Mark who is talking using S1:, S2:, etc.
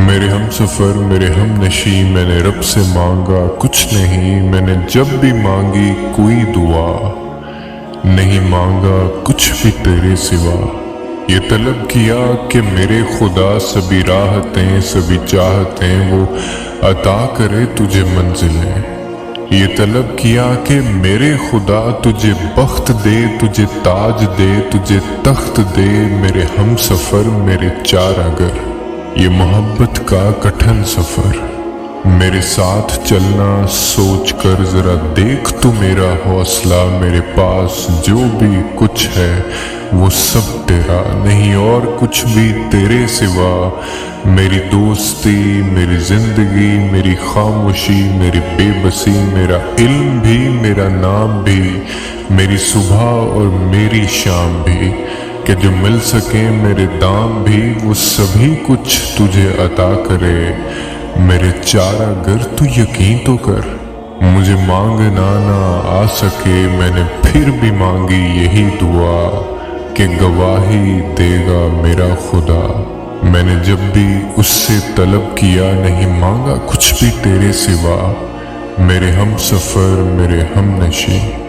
S1: میرے ہم سفر میرے ہم نشی، میں نے رب سے مانگا کچھ نہیں، میں نے جب بھی مانگی کوئی دعا نہیں مانگا کچھ بھی تیرے سوا۔ یہ طلب کیا کہ میرے خدا سبھی راحتیں سبھی چاہتیں وہ عطا کرے تجھے منزلیں۔ یہ طلب کیا کہ میرے خدا تجھے بخت دے، تجھے تاج دے، تجھے تخت دے، میرے ہم سفر میرے چارہ گر۔ یہ محبت کا کٹھن سفر، میرے ساتھ چلنا سوچ کر ذرا دیکھ تو میرا حوصلہ، میرے پاس جو بھی کچھ ہے وہ سب تیرا، نہیں اور کچھ بھی تیرے سوا۔ میری دوستی میری زندگی میری خاموشی میری بے بسی، میرا علم بھی میرا نام بھی، میری صبح اور میری شام بھی، کہ جو مل سکیں میرے دام بھی، وہ سبھی کچھ تجھے عطا کرے میرے چارہ گر۔ تو یقین تو کر مجھے مانگنا نہ آ سکے، میں نے پھر بھی مانگی یہی دعا کہ گواہی دے گا میرا خدا۔ میں نے جب بھی اس سے طلب کیا نہیں مانگا کچھ بھی تیرے سوا، میرے ہم سفر میرے ہم نشیں۔